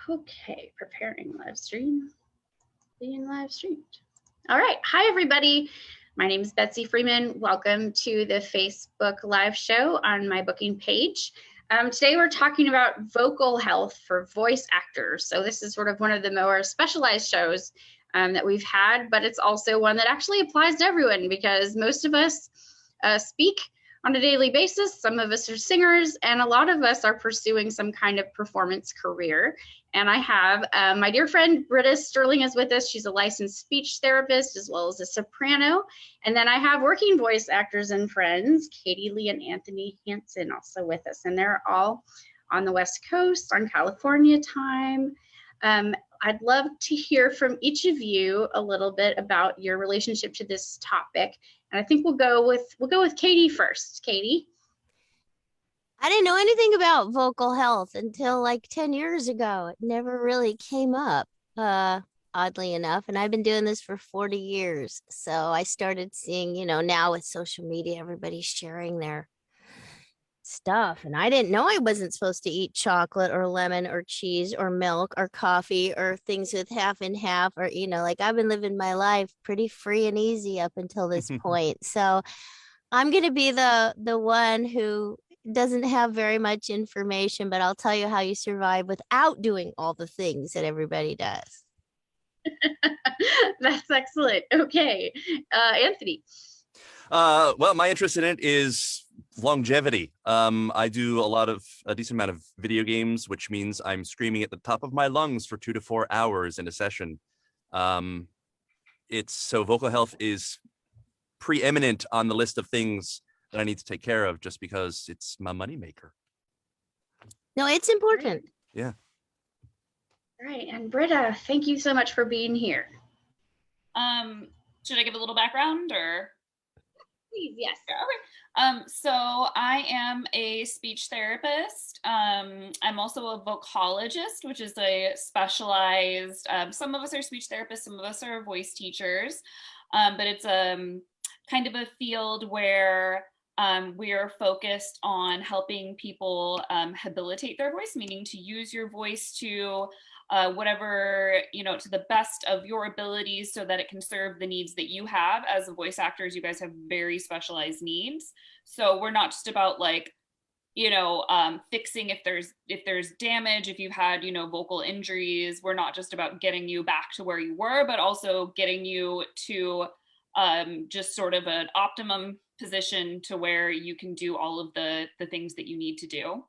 Okay, preparing live stream, being live streamed. All right, hi everybody. My name is Betsy Freeman. Welcome to the Facebook live show on my booking page. Today we're talking about vocal health for voice actors. So this is sort of one of the more specialized shows that we've had, but it's also one that actually applies to everyone because most of us speak on a daily basis. Some of us are singers, and a lot of us are pursuing some kind of performance career. And I have my dear friend Britta Sterling is with us. She's a licensed speech therapist as well as a soprano. And then I have working voice actors and friends, Katie, Leigh, and Anthony Hansen also with us. And they're all on the West Coast on California time. I'd love to hear from each of you a little bit about your relationship to this topic. And I think we'll go with Katie first. Katie? I didn't know anything about vocal health until like 10 years ago. It never really came up, oddly enough. And I've been doing this for 40 years. So I started seeing, now with social media, everybody's sharing their stuff. And I didn't know I wasn't supposed to eat chocolate or lemon or cheese or milk or coffee or things with half and half or, like I've been living my life pretty free and easy up until this point. So I'm going to be the one who doesn't have very much information, but I'll tell you how you survive without doing all the things that everybody does. That's excellent. Okay. Anthony. Well, my interest in it is longevity. I do a decent amount of video games, which means I'm screaming at the top of my lungs for 2 to 4 hours in a session. So vocal health is preeminent on the list of things that I need to take care of just because it's my moneymaker. No, it's important. Yeah. All right. And Britta, thank you so much for being here. Should I give a little background or? Please, yes. Okay. So I am a speech therapist. I'm also a vocalogist, which is a specialized, some of us are speech therapists, some of us are voice teachers, but it's kind of a field where we are focused on helping people habilitate their voice, meaning to use your voice to whatever, to the best of your abilities so that it can serve the needs that you have. As voice actors, you guys have very specialized needs. So we're not just about fixing if there's damage, if you've had, vocal injuries. We're not just about getting you back to where you were, but also getting you to just sort of an optimum position to where you can do all of the things that you need to do.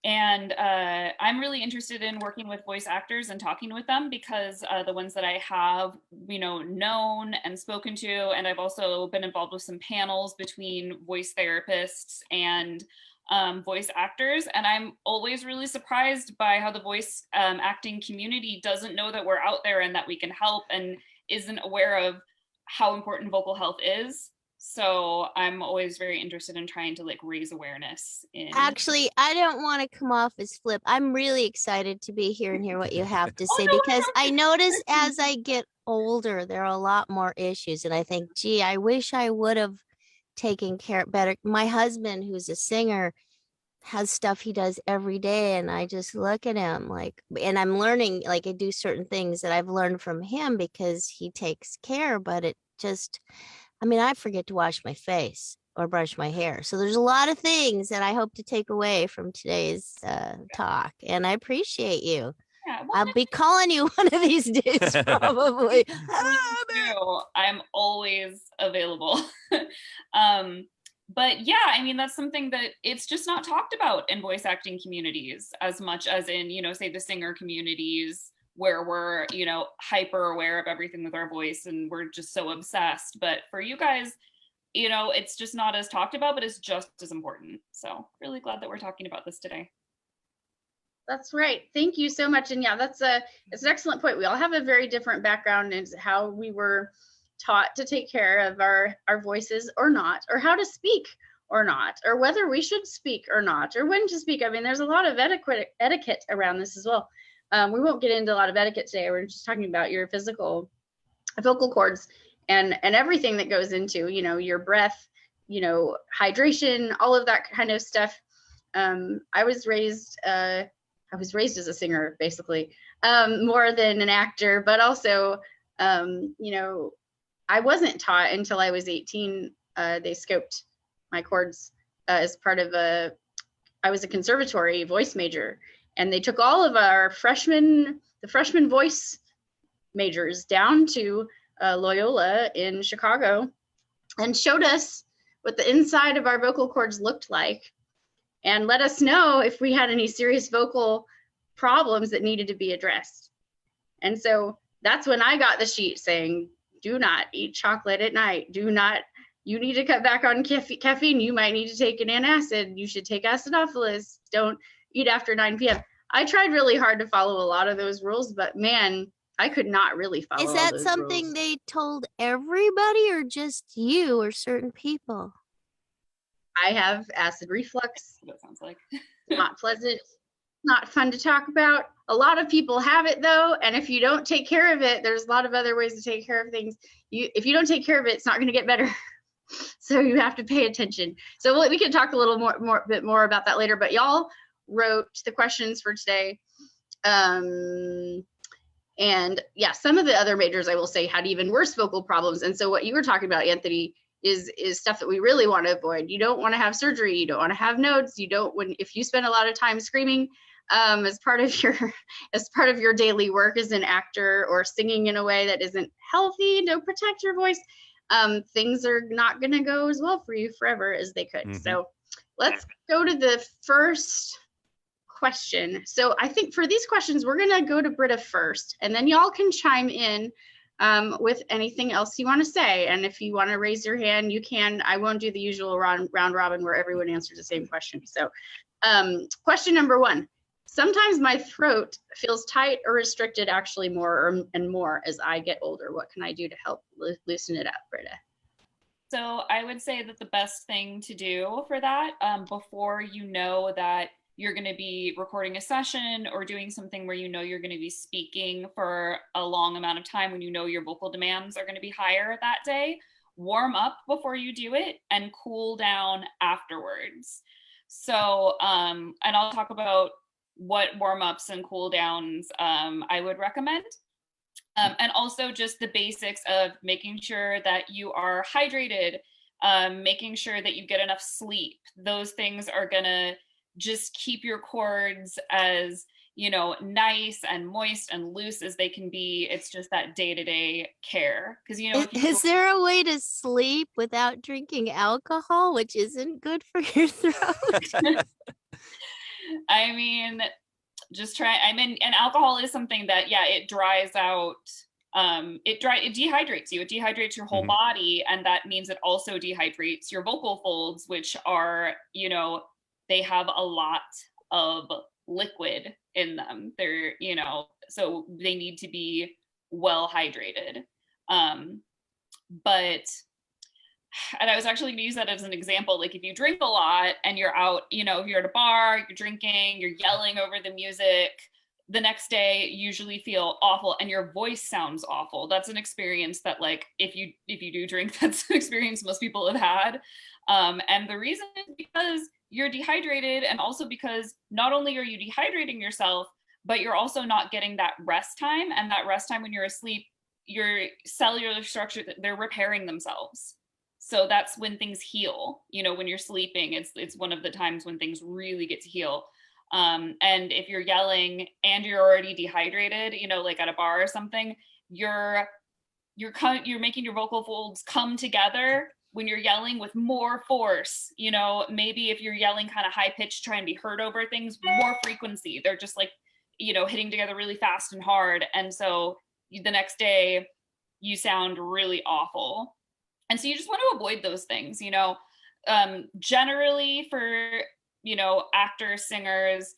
And I'm really interested in working with voice actors and talking with them because the ones that I have, known and spoken to, and I've also been involved with some panels between voice therapists and voice actors. And I'm always really surprised by how the voice acting community doesn't know that we're out there and that we can help and isn't aware of how important vocal health is. So I'm always very interested in trying to raise awareness. Actually, I don't want to come off as flip. I'm really excited to be here and hear what you have to say because I notice as I get older, there are a lot more issues. And I think, gee, I wish I would have taken care better. My husband, who's a singer, has stuff he does every day. And I just look at him and I'm learning, I do certain things that I've learned from him because he takes care, but it just, I forget to wash my face or brush my hair. So there's a lot of things that I hope to take away from today's talk. And I appreciate you. Yeah, I'll be calling you one of these days, probably. I'm always available. But yeah, that's something that it's just not talked about in voice acting communities as much as in, say the singer communities where we're, hyper aware of everything with our voice and we're just so obsessed. But for you guys, it's just not as talked about, but it's just as important. So really glad that we're talking about this today. That's right. Thank you so much. And yeah, it's an excellent point. We all have a very different background in how we were taught to take care of our voices or not, or how to speak or not, or whether we should speak or not, or when to speak. There's a lot of etiquette around this as well. We won't get into a lot of etiquette today. We're just talking about your physical vocal cords and everything that goes into, your breath, hydration, all of that kind of stuff. I was raised I was raised as a singer, basically, more than an actor, but also, you know, I wasn't taught until I was 18. They scoped my chords as part of I was a conservatory voice major, and they took all of our freshman voice majors down to Loyola in Chicago and showed us what the inside of our vocal cords looked like and let us know if we had any serious vocal problems that needed to be addressed. And so that's when I got the sheet saying, do not eat chocolate at night. You need to cut back on caffeine. You might need to take an antacid. You should take acidophilus. Don't eat after 9 p.m. I tried really hard to follow a lot of those rules, but man, I could not really follow Is that all those something rules. they told everybody or just you or certain people? I have acid reflux. That sounds like Not pleasant, not fun to talk about. A lot of people have it though, and if you don't take care of it, there's a lot of other ways to take care of things. If you don't take care of it, it's not going to get better. So you have to pay attention. So we can talk a little bit more about that later, but y'all wrote the questions for today. And yeah, some of the other majors, I will say, had even worse vocal problems. And so what you were talking about, Anthony, is stuff that we really want to avoid. You don't want to have surgery. You don't want to have nodes. You don't, if you spend a lot of time screaming as part of your daily work as an actor, or singing in a way that isn't healthy, don't protect your voice, things are not going to go as well for you forever as they could. So let's go to the first question. So I think for these questions, we're going to go to Britta first, and then y'all can chime in with anything else you want to say. And if you want to raise your hand, you can. I won't do the usual round robin where everyone answers the same question. So question number 1. Sometimes my throat feels tight or restricted, actually more and more as I get older. What can I do to help loosen it up, Britta? So I would say that the best thing to do for that, before you know that you're going to be recording a session or doing something where you know you're going to be speaking for a long amount of time, when you know your vocal demands are going to be higher that day, warm up before you do it and cool down afterwards. So, and I'll talk about what warm-ups and cool downs I would recommend. And also just the basics of making sure that you are hydrated, making sure that you get enough sleep. Those things are gonna just keep your cords as, you know, nice and moist and loose as they can be. It's just that day-to-day care. Because, you know, is there a way to sleep without drinking alcohol, which isn't good for your throat? I mean, just try. I mean, and alcohol is something that, yeah, it dries out. It dehydrates you. It dehydrates your whole body, and that means it also dehydrates your vocal folds, which are, you know, they have a lot of liquid in them. They're, you know, so they need to be well hydrated. But, and I was actually going to use that as an example. Like, if you drink a lot and you're out, you know, if you're at a bar, you're drinking, you're yelling over the music, the next day you usually feel awful and your voice sounds awful. That's an experience that, like, if you do drink, that's an experience most people have had. And the reason is because you're dehydrated, and also because not only are you dehydrating yourself, but you're also not getting that rest time. And that rest time when you're asleep, your cellular structure, they're repairing themselves. So that's when things heal. You know, when you're sleeping, it's one of the times when things really get to heal. And if you're yelling and you're already dehydrated, you know, like at a bar or something, you're making your vocal folds come together when you're yelling with more force. You know, maybe if you're yelling kind of high pitched, trying to be heard over things, more frequency. They're just like, you know, hitting together really fast and hard. And so the next day you sound really awful. And so you just want to avoid those things, you know. Generally for, you know, actors, singers,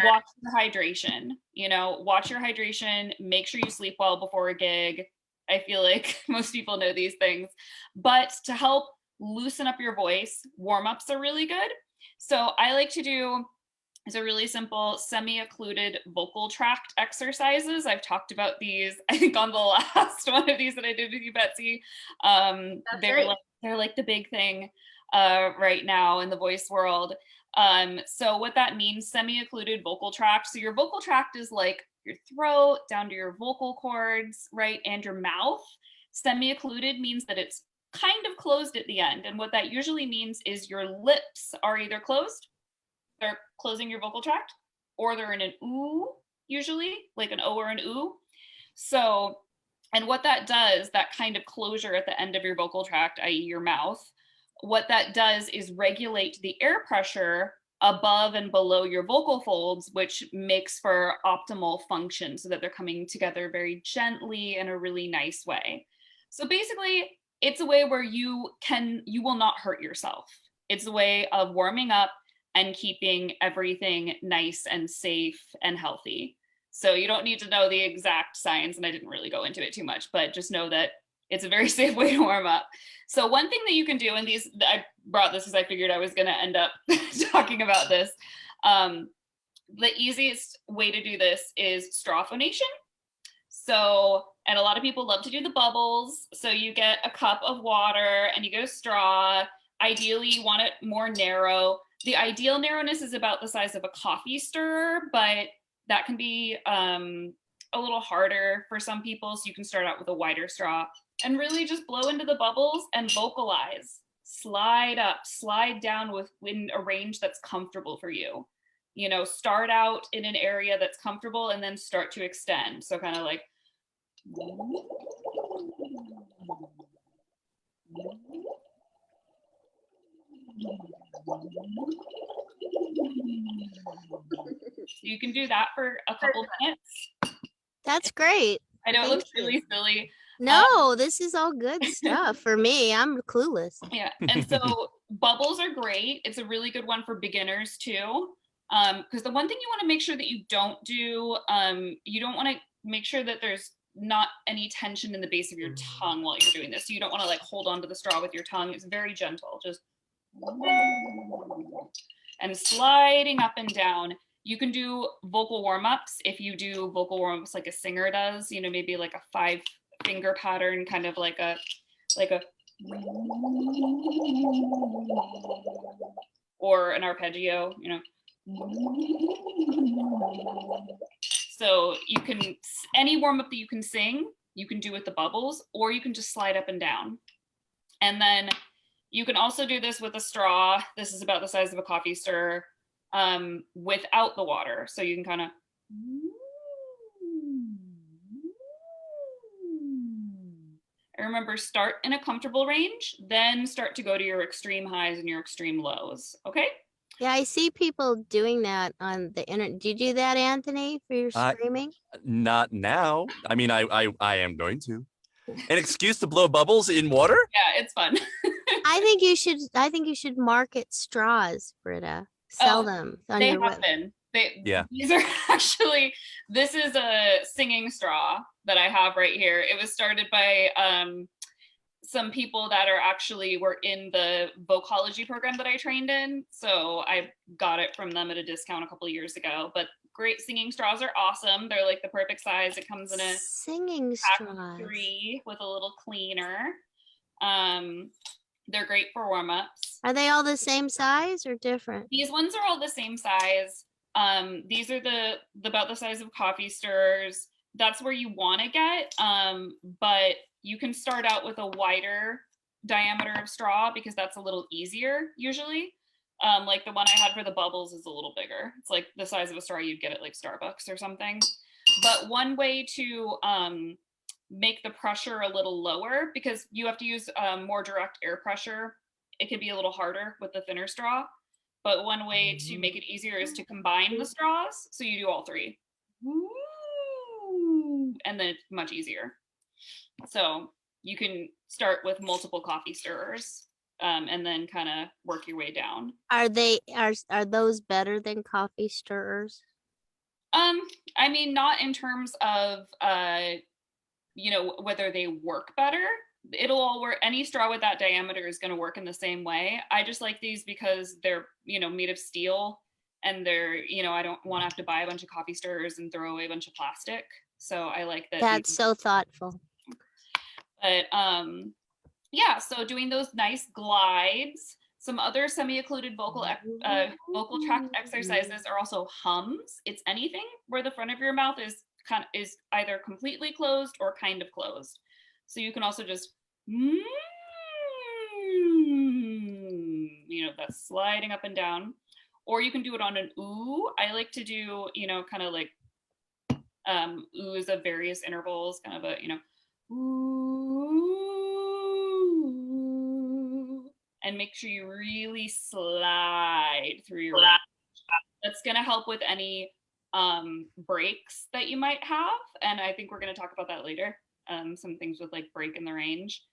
watch your hydration, you know, watch your hydration, make sure you sleep well before a gig. I feel like most people know these things, but to help loosen up your voice, warm-ups are really good. So I like to do is a really simple semi-occluded vocal tract exercises. I've talked about these, I think, on the last one of these that I did with you, Betsy. They're like the big thing right now in the voice world. So what that means, semi-occluded vocal tract. So your vocal tract is like your throat down to your vocal cords, right? And your mouth. Semi-occluded means that it's kind of closed at the end. And what that usually means is your lips are either closed, they're closing your vocal tract, or they're in an ooh, usually, like an O or an ooh. So, and what that does, that kind of closure at the end of your vocal tract, i.e. your mouth, what that does is regulate the air pressure above and below your vocal folds, which makes for optimal function so that they're coming together very gently in a really nice way. So basically, it's a way where you will not hurt yourself. It's a way of warming up and keeping everything nice and safe and healthy. So you don't need to know the exact science, and I didn't really go into it too much, but just know that it's a very safe way to warm up. So one thing that you can do, and I brought this because I figured I was going to end up talking about this. The easiest way to do this is straw phonation. So, and a lot of people love to do the bubbles. So you get a cup of water and you get a straw. Ideally, you want it more narrow. The ideal narrowness is about the size of a coffee stirrer, but that can be a little harder for some people. So you can start out with a wider straw and really just blow into the bubbles and vocalize. Slide up, slide down within a range that's comfortable for you. You know, start out in an area that's comfortable and then start to extend. So kind of like. You can do that for a couple minutes. That's great. I know it Thank looks really silly. No, this is all good stuff for me. I'm clueless. Yeah, and so bubbles are great. It's a really good one for beginners too. Because the one thing you want to make sure that you don't do, you don't want to make sure that there's not any tension in the base of your tongue while you're doing this. So you don't want to like hold onto the straw with your tongue. It's very gentle, just and sliding up and down. You can do vocal warm-ups if you do vocal warm-ups like a singer does, you know, maybe like a 5-finger pattern, kind of like a or an arpeggio, you know. So you can, any warm-up that you can sing, you can do with the bubbles, or you can just slide up and down. And then you can also do this with a straw. This is about the size of a coffee stirrer, without the water. So you can kind of. And remember, start in a comfortable range, then start to go to your extreme highs and your extreme lows. Okay? Yeah, I see people doing that on the internet. Do you do that, Anthony, for your screaming? Not now. I mean, I am going to. An excuse to blow bubbles in water? Yeah, it's fun. I think you should market straws, Britta. Sell them on your website. These are actually, this is a singing straw that I have right here. It was started by some people that were in the vocology program that I trained in. So I got it from them at a discount a couple of years ago. But great singing straws are awesome. They're like the perfect size. It comes in a singing pack straws. of 3 with a little cleaner. They're great for warm-ups. Are they all the same size or different? These ones are all the same size. These are about the size of coffee stirrers. That's where you want to get, but you can start out with a wider diameter of straw because that's a little easier usually. Like the one I had for the bubbles is a little bigger. It's like the size of a straw you'd get at like Starbucks or something. But one way to make the pressure a little lower, because you have to use more direct air pressure, it could be a little harder with the thinner straw. But one way to make it easier is to combine the straws. So you do all 3. And then it's much easier. So you can start with multiple coffee stirrers, and then kind of work your way down. Are those better than coffee stirrers? I mean, not in terms of you know, whether they work better. It'll all work. Any straw with that diameter is going to work in the same way. I just like these because they're, you know, made of steel, and they're, you know, I don't want to have to buy a bunch of coffee stirrers and throw away a bunch of plastic. So I like that. That's so thoughtful. But yeah, so doing those nice glides, Some other semi-occluded vocal tract exercises are also hums. It's anything where the front of your mouth is either completely closed or kind of closed. So you can also just, that's sliding up and down. Or you can do it on an ooh. I like to do, kind of like oohs of various intervals, kind of a, ooh, and make sure you really slide through your range. That's going to help with any breaks that you might have. And I think we're going to talk about that later. Some things with like break in the range.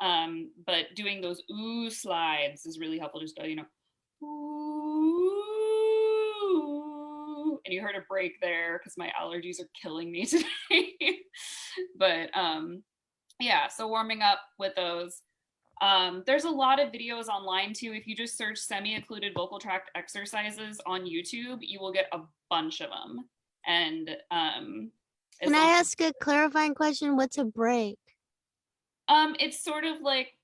But doing those ooh slides is really helpful. Just, ooh. And you heard a break there because my allergies are killing me today. But yeah, so warming up with those. There's a lot of videos online too. If you just search semi-occluded vocal tract exercises on YouTube, you will get a bunch of them. And can I ask a clarifying question? What's a break? It's sort of like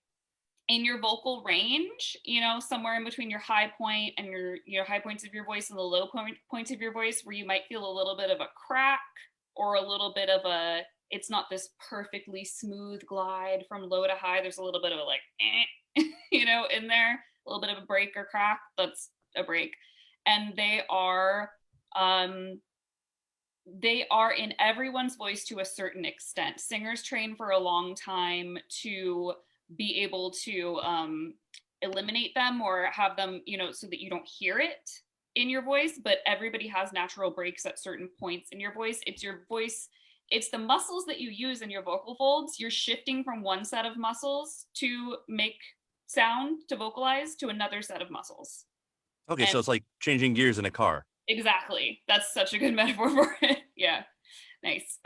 in your vocal range, somewhere in between your high point and your high points of your voice and the low points of your voice, where you might feel a little bit of a crack or a little bit of it's not this perfectly smooth glide from low to high. There's a little bit of a like, in there, a little bit of a break or crack. That's a break. And they are in everyone's voice to a certain extent. Singers train for a long time to be able to eliminate them or have them, so that you don't hear it in your voice, but everybody has natural breaks at certain points in your voice. It's your voice, it's the muscles that you use in your vocal folds. You're shifting from one set of muscles to make sound, to vocalize, to another set of muscles. Okay, so it's like changing gears in a car. Exactly. That's such a good metaphor for it. Yeah. Nice.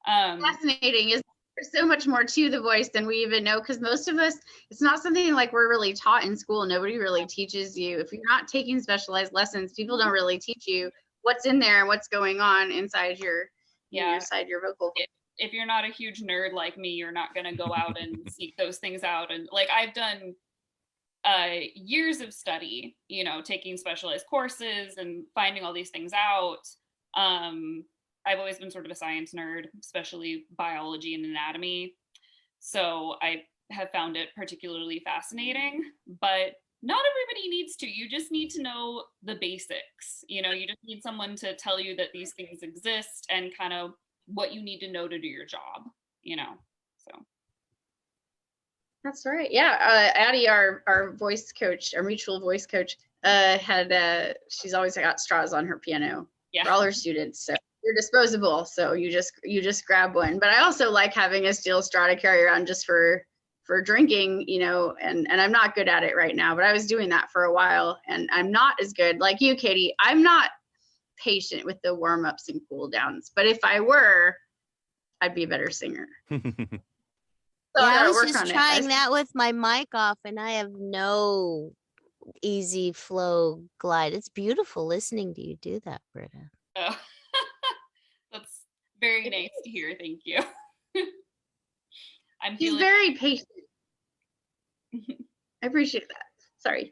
Fascinating. There's so much more to the voice than we even know, because most of us, it's not something like we're really taught in school. Nobody really teaches you. If you're not taking specialized lessons, people don't really teach you what's in there and what's going on inside your inside your vocal. If you're not a huge nerd like me, you're not going to go out and seek those things out. And like I've done years of study, taking specialized courses and finding all these things out. I've always been sort of a science nerd, especially biology and anatomy. So I have found it particularly fascinating, but not everybody needs to. You just need to know the basics. You just need someone to tell you that these things exist and kind of what you need to know to do your job, so. That's right. Yeah. Addie, our voice coach, our mutual voice coach, she's always got straws on her piano for all her students. So they're disposable. So you just grab one. But I also like having a steel straw to carry around just for drinking, and I'm not good at it right now, but I was doing that for a while, and I'm not as good like you, Katie. I'm not patient with the warm-ups and cool downs, but if I were, I'd be a better singer. So I was just trying that with my mic off, and I have no easy flow glide. It's beautiful listening to you do that, Britta. Oh, that's very nice to hear. Thank you. She's very patient. I appreciate that. Sorry.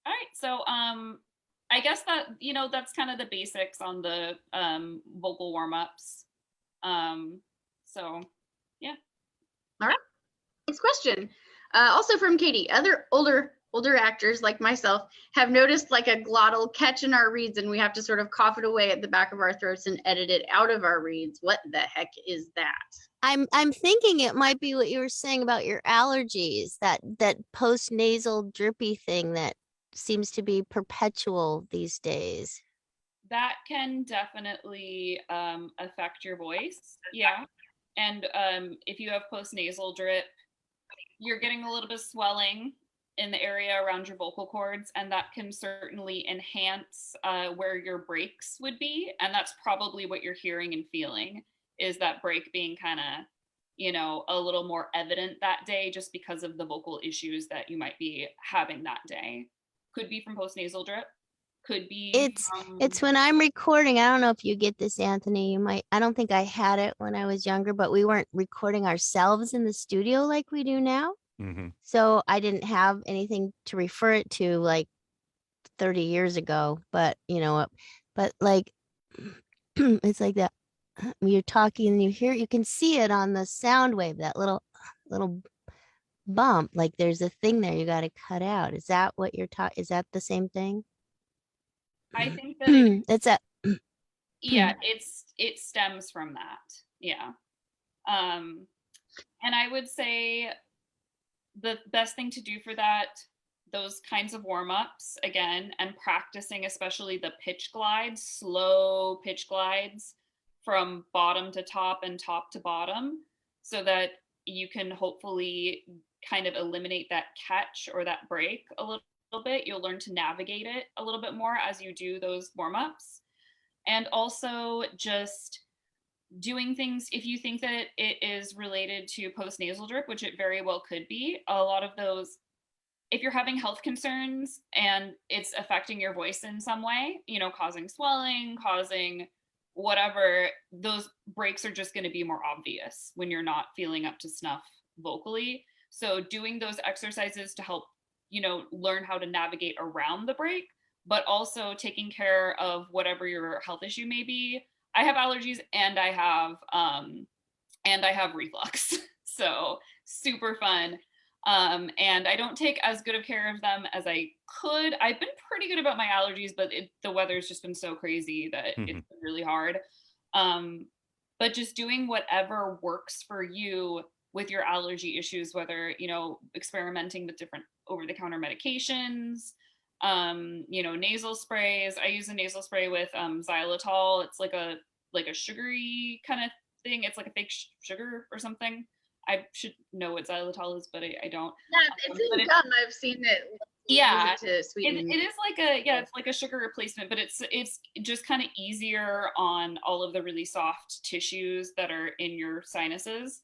All right. So I guess that, that's kind of the basics on the vocal warm-ups. So yeah. All right. Next question. Also from Katie. Other older actors like myself have noticed like a glottal catch in our reeds, and we have to sort of cough it away at the back of our throats and edit it out of our reeds. What the heck is that? I'm thinking it might be what you were saying about your allergies, that post-nasal drippy thing that seems to be perpetual these days. That can definitely affect your voice. Yeah. And if you have post-nasal drip, you're getting a little bit of swelling in the area around your vocal cords, and that can certainly enhance where your breaks would be. And that's probably what you're hearing and feeling, is that break being kind of, a little more evident that day, just because of the vocal issues that you might be having that day. Could be from post-nasal drip. Could be. It's when I'm recording. I don't know if you get this, Anthony. I don't think I had it when I was younger, but we weren't recording ourselves in the studio like we do now. Mm-hmm. So I didn't have anything to refer it to like 30 years ago, but like it's like that when you're talking and you can see it on the sound wave, that little bump, like there's a thing there you got to cut out. Is that what you're talking? Is that the same thing? I think that It's a it stems from that. Yeah. And I would say the best thing to do for that, those kinds of warm-ups again, and practicing especially the pitch glides, slow pitch glides from bottom to top and top to bottom, so that you can hopefully kind of eliminate that catch or that break a little bit. You'll learn to navigate it a little bit more as you do those warm-ups. And also just doing things, if you think that it is related to postnasal drip, which it very well could be, a lot of those, if you're having health concerns and it's affecting your voice in some way, causing swelling, causing whatever, those breaks are just going to be more obvious when you're not feeling up to snuff vocally. So doing those exercises to help, learn how to navigate around the break, but also taking care of whatever your health issue may be. I have allergies and I have reflux. So super fun. And I don't take as good of care of them as I could. I've been pretty good about my allergies, but the weather's just been so crazy that it's been really hard. But just doing whatever works for you with your allergy issues, whether, experimenting with different over-the-counter medications, nasal sprays. I use a nasal spray with xylitol. It's like a sugary kind of thing. It's like a fake sugar or something. I should know what xylitol is, but I don't. Yeah, it's in gum. I've seen it. Yeah, to sweeten. It is like it's like a sugar replacement, but it's just kind of easier on all of the really soft tissues that are in your sinuses.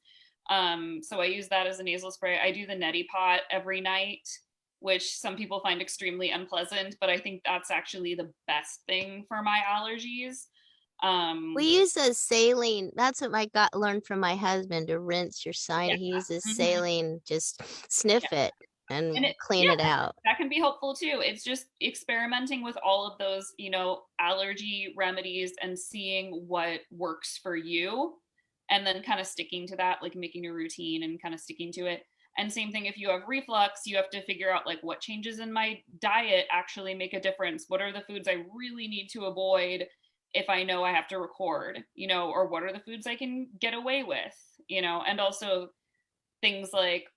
So I use that as a nasal spray. I do the neti pot every night, which some people find extremely unpleasant, but I think that's actually the best thing for my allergies. We use a saline. That's what I learned from my husband, to rinse your sinus. He uses saline, just sniff it and clean it out. That can be helpful too. It's just experimenting with all of those, allergy remedies and seeing what works for you, and then kind of sticking to that, like making a routine and kind of sticking to it. And same thing, if you have reflux, you have to figure out like what changes in my diet actually make a difference. What are the foods I really need to avoid if I know I have to record, or what are the foods I can get away with, and also things like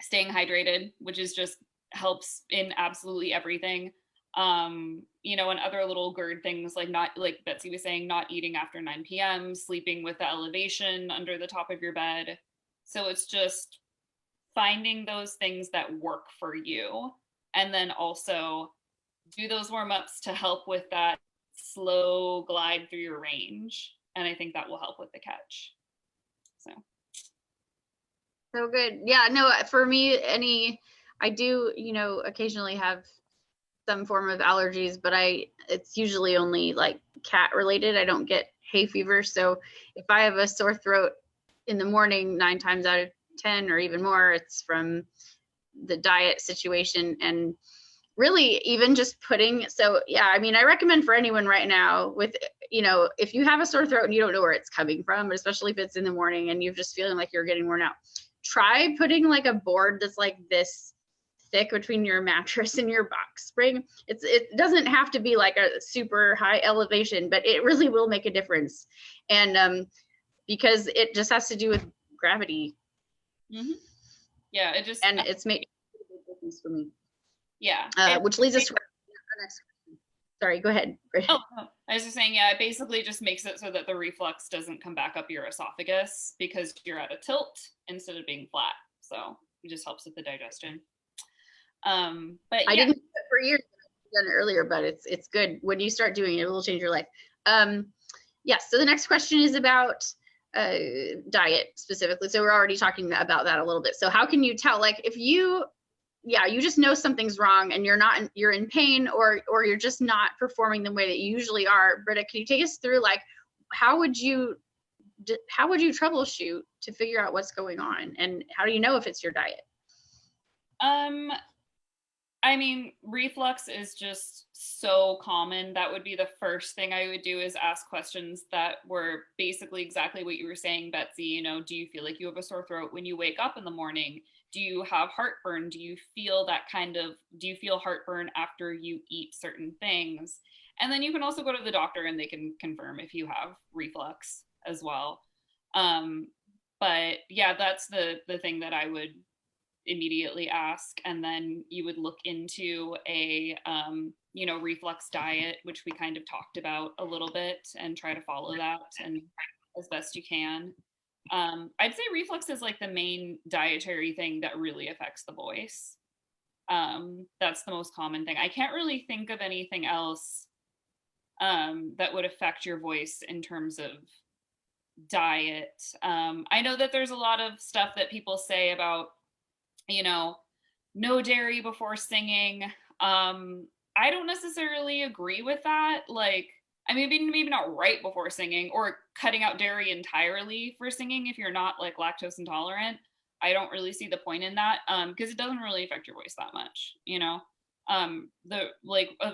staying hydrated, which is just helps in absolutely everything. And other little GERD things, like not, like Betsy was saying, not eating after 9 p.m., sleeping with the elevation under the top of your bed. So it's just finding those things that work for you, and then also do those warm-ups to help with that slow glide through your range. And I think that will help with the catch. So good. Yeah, no, for me, I do, occasionally have some form of allergies, but it's usually only like cat related. I don't get hay fever. So if I have a sore throat in the morning, 9 times out of 10 or even more, it's from the diet situation. And really even just I recommend for anyone right now with, if you have a sore throat and you don't know where it's coming from, but especially if it's in the morning and you're just feeling like you're getting worn out, try putting like a board that's like this thick between your mattress and your box spring. It doesn't have to be like a super high elevation, but it really will make a difference. And because it just has to do with gravity. Mm-hmm. Yeah, it's made a difference for me. Yeah. Which leads us to our next question. Sorry, go ahead. Oh, I was just saying, yeah, it basically just makes it so that the reflux doesn't come back up your esophagus because you're at a tilt instead of being flat. So it just helps with the digestion. But I didn't do it for years. I've done it earlier, but it's good. When you start doing it, it will change your life. So the next question is about diet specifically. So we're already talking about that a little bit. So how can you tell, like, if you just know something's wrong and you're in pain or you're just not performing the way that you usually are? Britta, can you take us through, like, how would you troubleshoot to figure out what's going on, and how do you know if it's your diet? I mean, reflux is just so common. That would be the first thing I would do, is ask questions that were basically exactly what you were saying, Betsy. You know, do you feel like you have a sore throat when you wake up in the morning? Do you have heartburn? Do you feel heartburn after you eat certain things? And then you can also go to the doctor and they can confirm if you have reflux as well. But yeah, that's the thing that I would immediately ask. And then you would look into a reflux diet, which we kind of talked about a little bit, and try to follow that and as best you can. I'd say reflux is like the main dietary thing that really affects the voice. That's the most common thing. I can't really think of anything else that would affect your voice in terms of diet. I know that there's a lot of stuff that people say about, no dairy before singing. I don't necessarily agree with that. Like, I mean, maybe not right before singing, or cutting out dairy entirely for singing if you're not like lactose intolerant. I don't really see the point in that, because it doesn't really affect your voice that much. The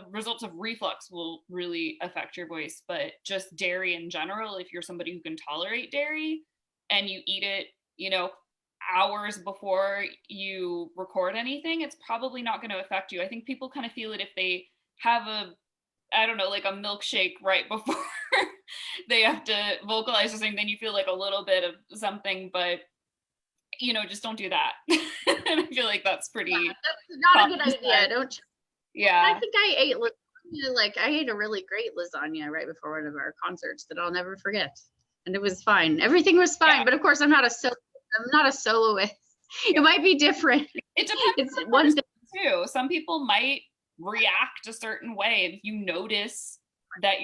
results of reflux will really affect your voice, but just dairy in general, if you're somebody who can tolerate dairy and you eat it, hours before you record anything, it's probably not going to affect you. I think people kind of feel it if they have like a milkshake right before they have to vocalize or something, then you feel like a little bit of something, but just don't do that. And I feel like that's pretty. Yeah, that's not a good idea. Don't. Yeah. I think I ate lasagna, I ate a really great lasagna right before one of our concerts that I'll never forget, and it was fine. Everything was fine, but of course I'm not a soloist. It might be different. It depends. It's one thing too. Some people might react a certain way if you notice that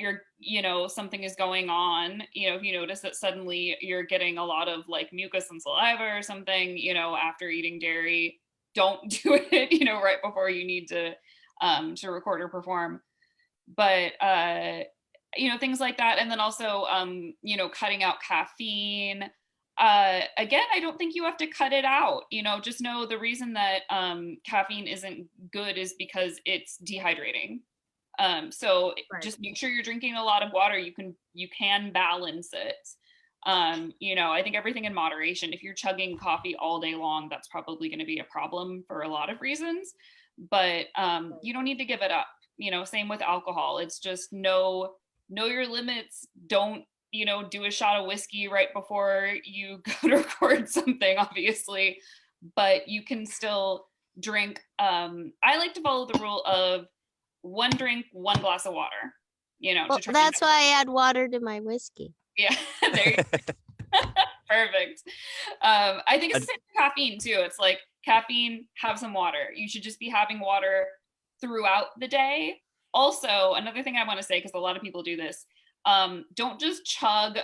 something is going on. If you notice that suddenly you're getting a lot of like mucus and saliva or something, after eating dairy, don't do it, right before you need to record or perform. But things like that. And then also cutting out caffeine. Again, I don't think you have to cut it out. Just know the reason that caffeine isn't good is because it's dehydrating. So just make sure you're drinking a lot of water. You can balance it. I think everything in moderation. If you're chugging coffee all day long, that's probably going to be a problem for a lot of reasons, but you don't need to give it up. Same with alcohol. It's just know your limits. Don't do a shot of whiskey right before you go to record something, obviously, but you can still drink. I like to follow the rule of 1 drink, 1 glass of water, well, that's why I add water to my whiskey. Yeah, there you go. Perfect. I think it's the same with caffeine too. It's like caffeine, have some water. You should just be having water throughout the day. Also, another thing I want to say, because a lot of people do this, don't just chug,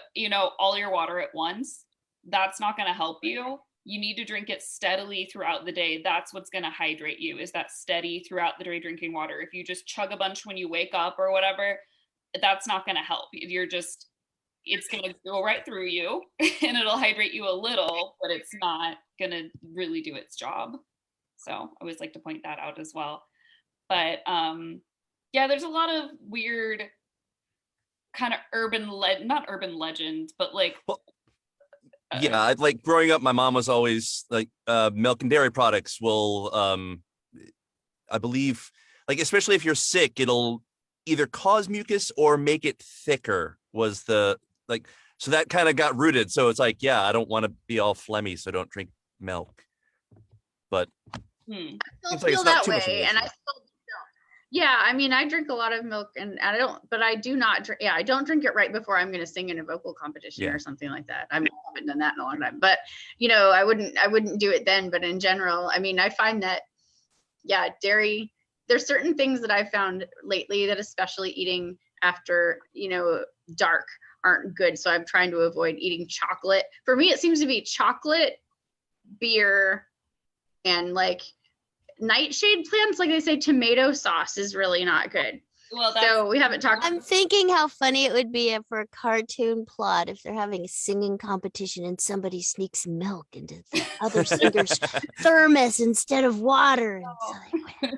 all your water at once. That's not going to help you. You need to drink it steadily throughout the day. That's what's going to hydrate you, is that steady throughout the day drinking water. If you just chug a bunch when you wake up or whatever, that's not going to help. It's going to go right through you and it'll hydrate you a little, but it's not going to really do its job. So I always like to point that out as well. But yeah, there's a lot of weird kind of not urban legends, but like, yeah, like growing up, my mom was always like, milk and dairy products will, I believe, like, especially if you're sick, it'll either cause mucus or make it thicker, was the, like, so that kind of got rooted. So it's like, yeah, I don't want to be all phlegmy, so don't drink milk. But I still feel that way, and I still don't. Yeah, I mean, I drink a lot of milk, and I don't drink. Yeah, I don't drink it right before I'm going to sing in a vocal competition or something like that. I haven't done that in a long time, but I wouldn't do it then. But in general, I mean, I find that, yeah, dairy. There's certain things that I've found lately that, especially eating after dark, aren't good. So I'm trying to avoid eating chocolate. For me, it seems to be chocolate, beer, and like nightshade plants. Like they say, tomato sauce is really not good. Well, that's So we haven't talked. I'm thinking how funny it would be for a cartoon plot if they're having a singing competition and somebody sneaks milk into the other singer's thermos instead of water. And so they win.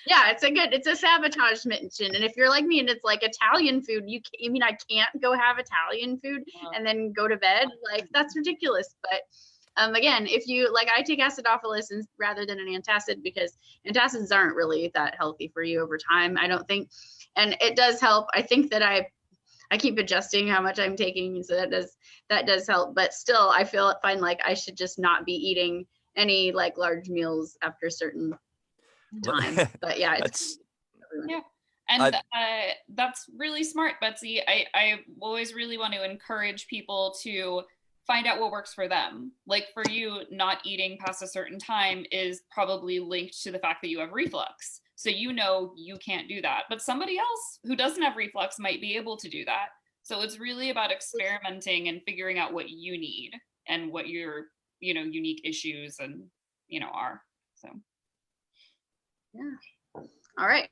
Yeah, it's a sabotage mission. And if you're like me and it's like Italian food, I can't go have Italian food and then go to bed. Like, that's ridiculous. But again, if you like, I take acidophilus rather than an antacid because antacids aren't really that healthy for you over time, I don't think. And it does help. I think that I keep adjusting how much I'm taking, so that does help. But still, I find like I should just not be eating any like large meals after a certain time. But yeah, and that's really smart, Betsy. I always really want to encourage people to find out what works for them. Like for you, not eating past a certain time is probably linked to the fact that you have reflux. So you can't do that, but somebody else who doesn't have reflux might be able to do that. So it's really about experimenting and figuring out what you need and what your unique issues and are. So yeah. All right,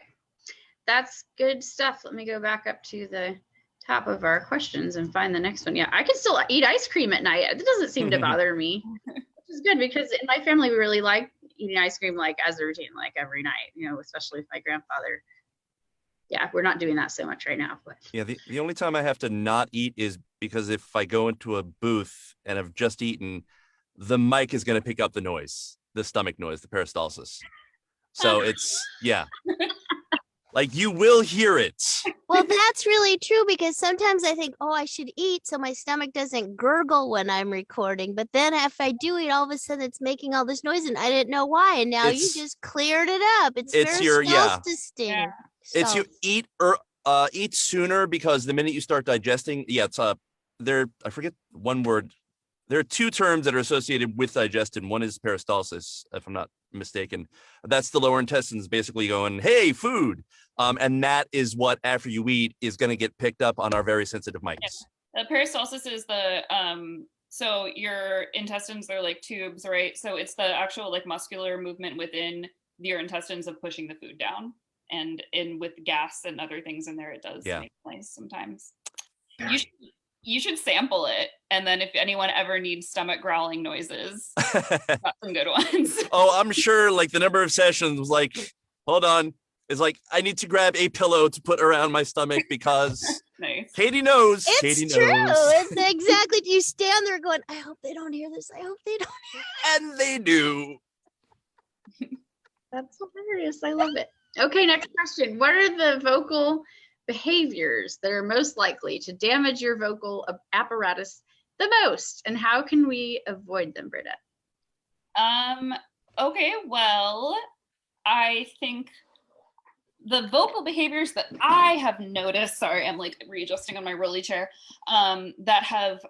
that's good stuff. Let me go back up to the top of our questions and find the next one. Yeah, I can still eat ice cream at night. It doesn't seem to bother me, which is good because in my family we really like eating ice cream like as a routine, like every night, especially with my grandfather. Yeah, we're not doing that so much right now. But yeah, the only time I have to not eat is because if I go into a booth and I've just eaten, the mic is going to pick up the noise, the stomach noise, the peristalsis. So it's, yeah. Like you will hear it. Well, that's really true because sometimes I think, I should eat so my stomach doesn't gurgle when I'm recording. But then if I do eat, all of a sudden it's making all this noise and I didn't know why. And now you just cleared it up. It's Yeah. It's you eat eat sooner because the minute you start digesting, it's I forget one word. There are two terms that are associated with digestion. One is peristalsis, if I'm not mistaken. That's the lower intestines basically going, hey, food. And that is what, after you eat, is going to get picked up on our very sensitive mics. Yeah. The peristalsis is so your intestines are like tubes, right? So it's the actual like muscular movement within your intestines of pushing the food down. And with gas and other things in there, it does make noise sometimes. You should sample it, and then if anyone ever needs stomach growling noises, got some good ones. Oh, I'm sure like the number of sessions was like, hold on. It's like, I need to grab a pillow to put around my stomach because nice. Katie knows. It's true. It's exactly. You stand there going, I hope they don't hear this. I hope they don't hear it. And they do. That's hilarious. I love it. Okay, next question. What are the vocal behaviors that are most likely to damage your vocal apparatus the most, and how can we avoid them, Britta? Okay, well, I think the vocal behaviors that I have noticed, sorry, I'm like readjusting on my rolly chair, that have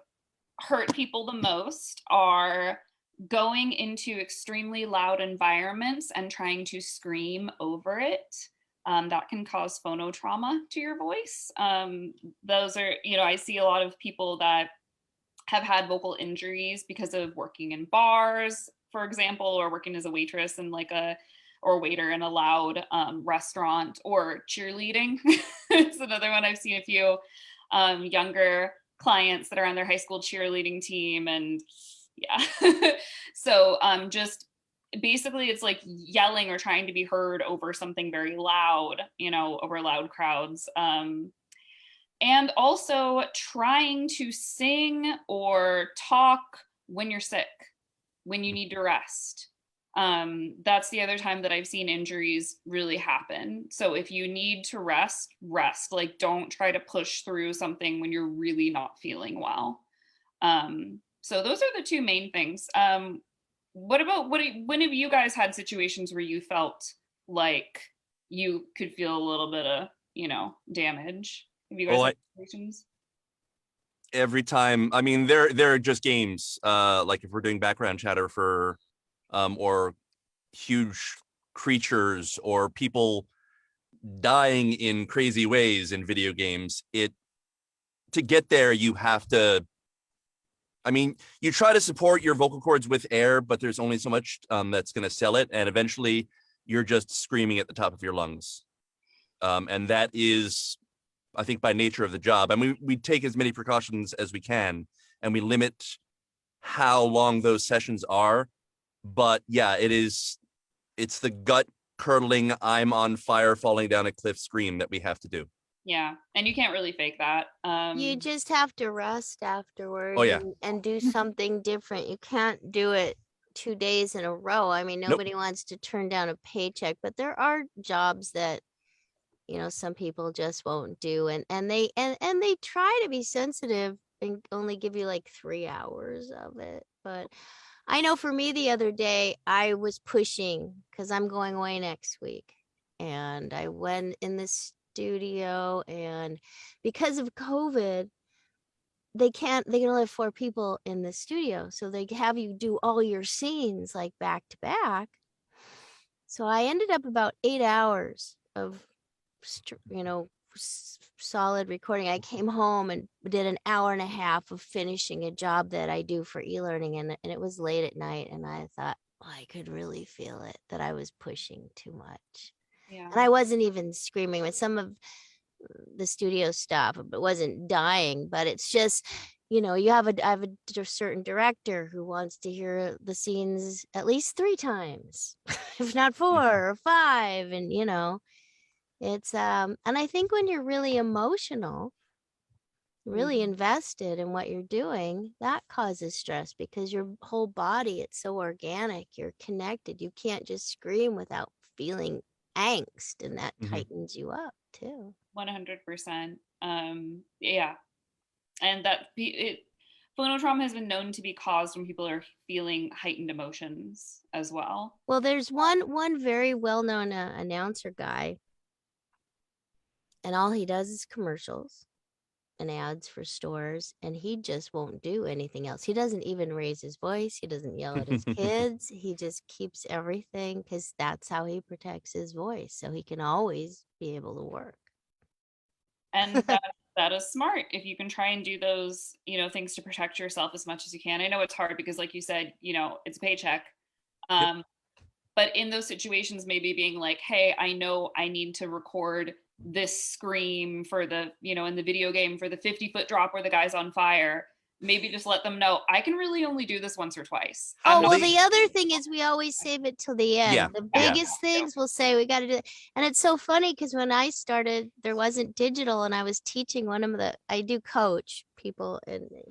hurt people the most are going into extremely loud environments and trying to scream over it. That can cause phonotrauma to your voice. Those are, I see a lot of people that have had vocal injuries because of working in bars, for example, or working as a waitress in or waiter in a loud restaurant, or cheerleading. It's another one. I've seen a few younger clients that are on their high school cheerleading team, and so just basically it's like yelling or trying to be heard over something very loud, over loud crowds. And also trying to sing or talk when you're sick, when you need to rest. That's the other time that I've seen injuries really happen. So if you need to rest. Like, don't try to push through something when you're really not feeling well. So those are the two main things. When have you guys had situations where you felt like you could feel a little bit of, damage? Have you guys had situations? Every time, I mean, there are just games, like if we're doing background chatter for, or huge creatures or people dying in crazy ways in video games, to get there, you have to, I mean, you try to support your vocal cords with air, but there's only so much that's going to sell it. And eventually you're just screaming at the top of your lungs. And that is, I think, by nature of the job. I mean, we take as many precautions as we can, and we limit how long those sessions are. But yeah, it's the gut curdling, I'm on fire, falling down a cliff scream that we have to do. Yeah, and you can't really fake that. You just have to rest afterward. Oh, yeah. and do something different. You can't do it 2 days in a row. I mean, Nope. nobody wants to turn down a paycheck, but there are jobs that, you know, some people just won't do, and they try to be sensitive and only give you like 3 hours of it. But I know for me, the other day I was pushing because I'm going away next week, and I went in the studio, and because of COVID, they can only have 4 people in the studio, so they have you do all your scenes like back to back. So I ended up about 8 hours of solid recording. I came home and did an hour and a half of finishing a job that I do for e-learning, and it was late at night, and I thought, oh, I could really feel it, that I was pushing too much. Yeah. And I wasn't even screaming with some of the studio stuff, but wasn't dying. But it's just, you know, I have a certain director who wants to hear the scenes at least 3 times, if not 4 or 5. And, you know, it's, and I think when you're really emotional, really invested in what you're doing, that causes stress, because your whole body, it's so organic, you're connected. You can't just scream without feeling angst, and that tightens you up too. 100%. Yeah. And that phonotrauma has been known to be caused when people are feeling heightened emotions as well. Well, there's one very well-known announcer guy, and all he does is commercials and ads for stores, and he just won't do anything else. He doesn't even raise his voice. He doesn't yell at his kids. He just keeps everything, because that's how he protects his voice, so he can always be able to work. And that is smart. If you can try and do those, you know, things to protect yourself as much as you can. I know it's hard because, like you said, you know, it's a paycheck. But in those situations, maybe being like, hey, I know I need to record this scream for the, you know, in the video game for the 50-foot drop where the guy's on fire. Maybe just let them know, I can really only do this once or twice. Well, the other thing is we always save it till the end. Yeah. The biggest things we'll say, we got to do it. And it's so funny because when I started, there wasn't digital, and I was teaching I do coach people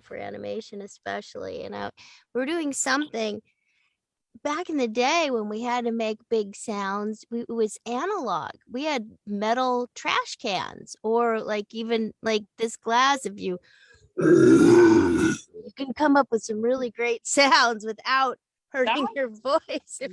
for animation especially. And we're doing something back in the day when we had to make big sounds. It was analog. We had metal trash cans, or like even like this glass, if you can come up with some really great sounds without hurting your voice. That's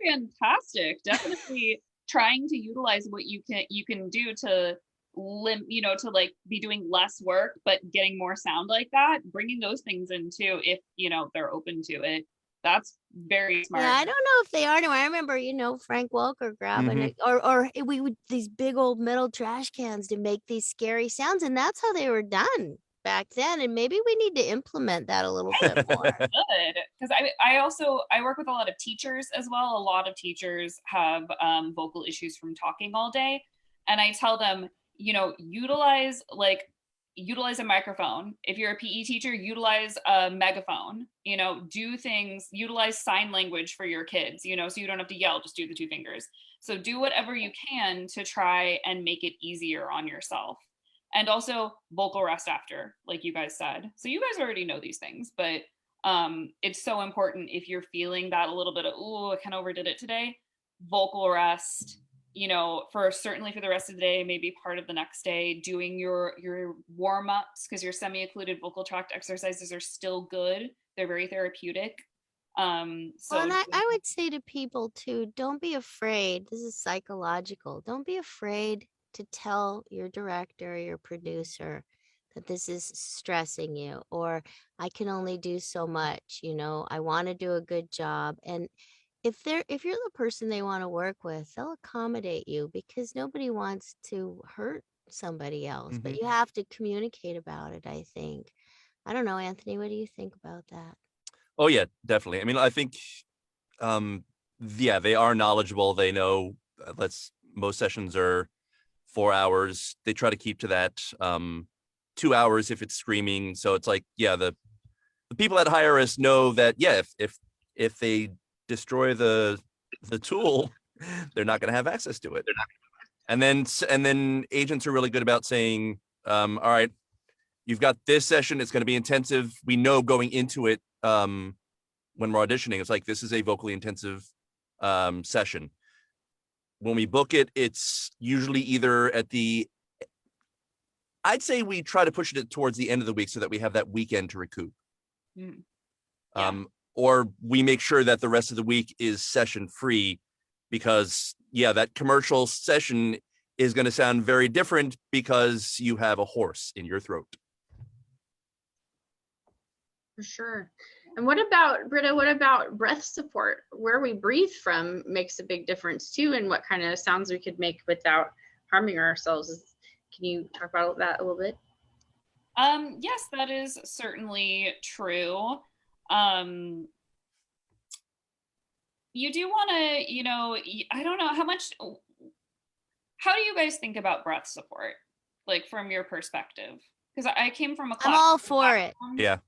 fantastic. Definitely trying to utilize what you can do to to like be doing less work but getting more sound like that, bringing those things in too, if you know they're open to it. That's very smart. Yeah, I don't know if they are anymore. I remember, you know, Frank Welker grabbing it, or we would these big old metal trash cans to make these scary sounds, and that's how they were done back then. And maybe we need to implement that a little bit more. Good, because I work with a lot of teachers as well. A lot of teachers have vocal issues from talking all day, and I tell them, you know, utilize a microphone. If you're a PE teacher, utilize a megaphone. You know, do things, utilize sign language for your kids, you know, so you don't have to yell, just do the 2 fingers. So do whatever you can to try and make it easier on yourself. And also vocal rest after, like you guys said. So you guys already know these things, but it's so important if you're feeling that a little bit of, oh, I kind of overdid it today, vocal rest, you know, certainly for the rest of the day, maybe part of the next day, doing your warm-ups, because your semi-occluded vocal tract exercises are still good. They're very therapeutic. And I would say to people too, don't be afraid. This is psychological. Don't be afraid to tell your director or your producer that this is stressing you, or I can only do so much, you know, I want to do a good job. And if you're the person they want to work with, they'll accommodate you, because nobody wants to hurt somebody else, but you have to communicate about it, I think. I don't know, Anthony, what do you think about that? Oh yeah, definitely. I mean, I think they are knowledgeable. They know most sessions are 4 hours. They try to keep to that. 2 hours if it's screaming. So it's like, yeah, the people that hire us know that, yeah, if they destroy the tool, they're not going to have access to it. And then agents are really good about saying, all right, you've got this session. It's going to be intensive. We know going into it, when we're auditioning, it's like, this is a vocally intensive session. When we book it, it's usually either I'd say we try to push it towards the end of the week so that we have that weekend to recoup. Yeah. Or we make sure that the rest of the week is session free, because yeah, that commercial session is going to sound very different because you have a horse in your throat. For sure. And what about, Britta, what about breath support? Where we breathe from makes a big difference too, and what kind of sounds we could make without harming ourselves. Can you talk about that a little bit? Yes, that is certainly true. You do want to, you know, I don't know how do you guys think about breath support, like from your perspective? Because I came from a class. I'm all for it. Yeah.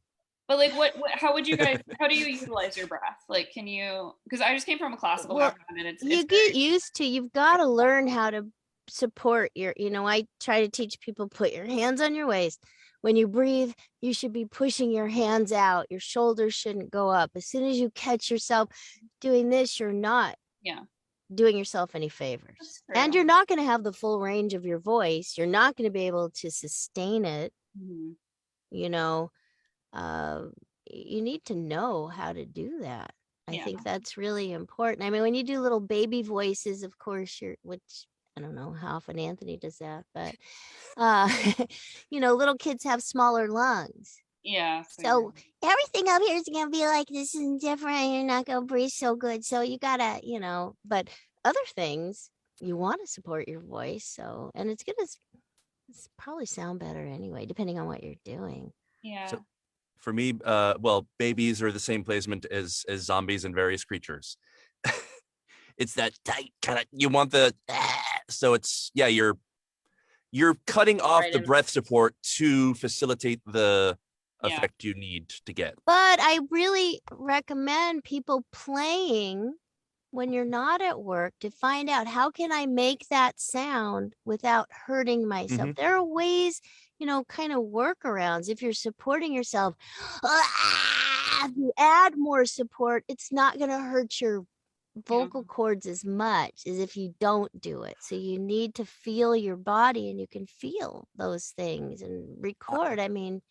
But like, how would you guys, how do you utilize your breath? Like, can you, because I just came from a classical background, and you get used to, you've got to learn how to support your, I try to teach people, put your hands on your waist. When you breathe, you should be pushing your hands out. Your shoulders shouldn't go up. As soon as you catch yourself doing this, you're not doing yourself any favors. And you're not going to have the full range of your voice. You're not going to be able to sustain it. You need to know how to do that. I think that's really important. I mean, when you do little baby voices, of course, which I don't know how often Anthony does that, but little kids have smaller lungs. Yeah. So everything up here is gonna be like, this is different. You're not gonna breathe so good. So you gotta, but other things you want to support your voice. So, and it's probably sound better anyway, depending on what you're doing. Yeah. So for me, babies are the same placement as zombies and various creatures. It's that tight kind of, you want the, so it's, yeah, you're cutting off the breath support to facilitate the effect you need to get. But I really recommend people playing when you're not at work to find out, how can I make that sound without hurting myself? There are ways, kind of workarounds. If you're supporting yourself, if you add more support, it's not going to hurt your vocal cords as much as if you don't do it. So you need to feel your body, and you can feel those things and record. I mean,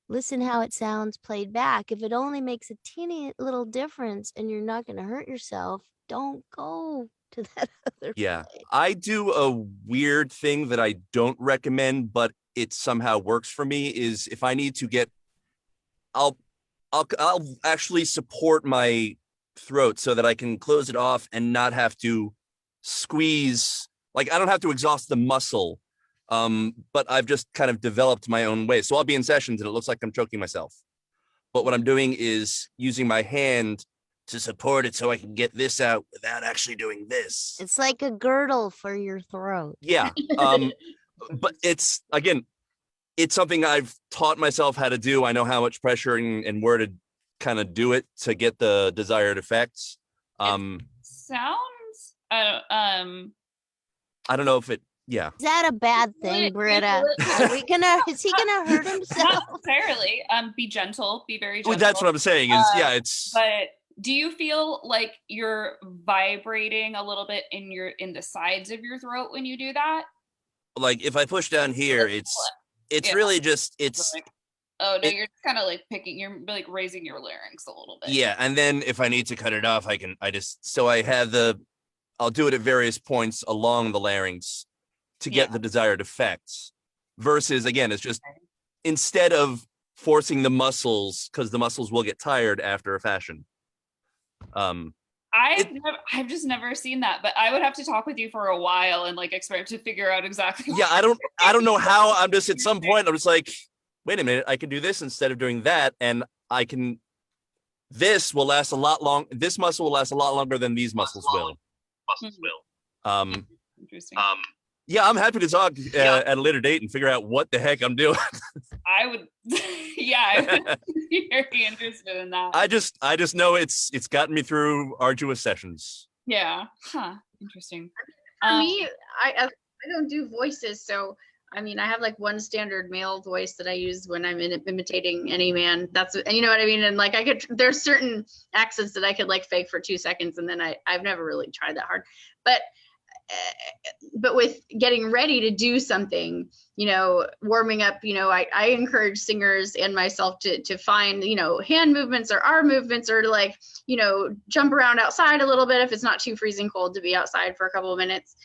listen how it sounds played back. If it only makes a teeny little difference and you're not going to hurt yourself, don't go to that other place. I do a weird thing that I don't recommend, but it somehow works for me, is if I need to get, I'll actually support my throat so that I can close it off and not have to squeeze. Like, I don't have to exhaust the muscle, but I've just kind of developed my own way. So I'll be in sessions and it looks like I'm choking myself, but what I'm doing is using my hand to support it so I can get this out without actually doing this. It's like a girdle for your throat. Yeah. But it's, again, it's something I've taught myself how to do. I know how much pressure and where to kind of do it to get the desired effects. Sounds I don't know if it, Is that a bad thing, Britta? Is he gonna hurt himself? Not necessarily. Be gentle, be very gentle. Well, that's what I'm saying is, it's. But do you feel like you're vibrating a little bit in the sides of your throat when you do that? Like, if I push down here, it's really just, it's. Oh no, you're kind of like you're like raising your larynx a little bit. Yeah, and then if I need to cut it off, I have I'll do it at various points along the larynx to get the desired effects. Versus, again, it's just, instead of forcing the muscles, because the muscles will get tired after a fashion. I've just never seen that, but I would have to talk with you for a while and like experiment to figure out exactly. Yeah, I don't know how. I'm just, at some point, I'm just like, wait a minute, I can do this instead of doing that, and this will last a lot long. This muscle will last a lot longer than these muscles will. Interesting. Yeah, I'm happy to talk at a later date and figure out what the heck I'm doing. I would, yeah, I would be very interested in that. I just know it's gotten me through arduous sessions. Yeah. Huh. Interesting. For me, I don't do voices, so I mean, I have like one standard male voice that I use when I'm imitating any man. That's, you know what I mean? And like, there's certain accents that I could like fake for 2 seconds, and then I've never really tried that hard. But with getting ready to do something, you know, warming up, you know, I encourage singers and myself to find, you know, hand movements or arm movements, or to like, you know, jump around outside a little bit if it's not too freezing cold to be outside for a couple of minutes,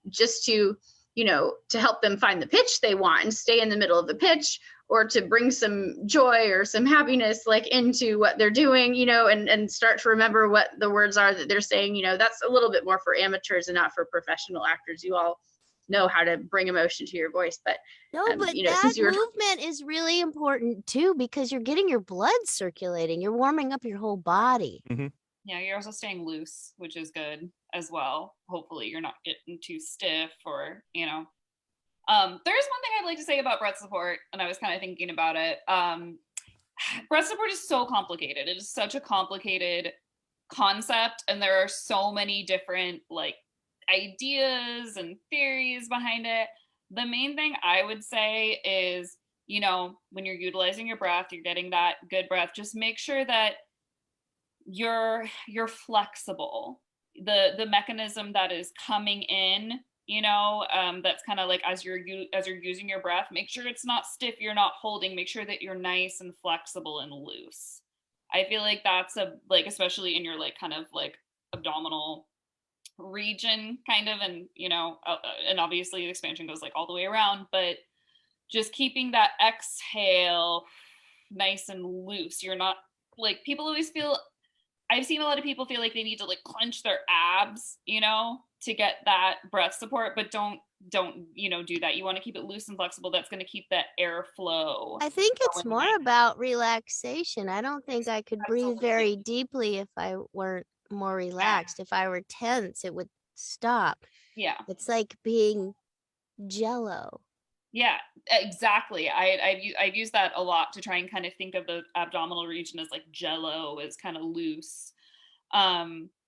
just to, you know, to help them find the pitch they want and stay in the middle of the pitch, or to bring some joy or some happiness like into what they're doing, you know, and start to remember what the words are that they're saying. You know, that's a little bit more for amateurs and not for professional actors. You all know how to bring emotion to your voice, but No, but you know, that since you were movement is really important too, because you're getting your blood circulating. You're warming up your whole body. Mm-hmm. Yeah, you're also staying loose, which is good as well. Hopefully you're not getting too stiff, or, you know. There's one thing I'd like to say about breath support, and I was kind of thinking about it. Breath support is so complicated. It is such a complicated concept, and there are so many different like ideas and theories behind it. The main thing I would say is, you know, when you're utilizing your breath, you're getting that good breath, just make sure that you're flexible. The mechanism that is coming in, you know, that's kind of like as you're using your breath, make sure it's not stiff, you're not holding, make sure that you're nice and flexible and loose. I feel like that's like, especially in your like kind of like abdominal region kind of, and, you know, and obviously the expansion goes like all the way around, but just keeping that exhale nice and loose. You're not like, people always feel, I've seen a lot of people feel like they need to like clench their abs, you know, to get that breath support, but don't, you know, do that. You want to keep it loose and flexible. That's going to keep that airflow. I think it's going more nice. about relaxation. I don't think I could breathe Absolutely. very deeply if I weren't more relaxed. If I were tense, it would stop. Yeah. It's like being jello. Yeah, exactly. I've used that a lot to try and kind of think of the abdominal region as like jello, as kind of loose.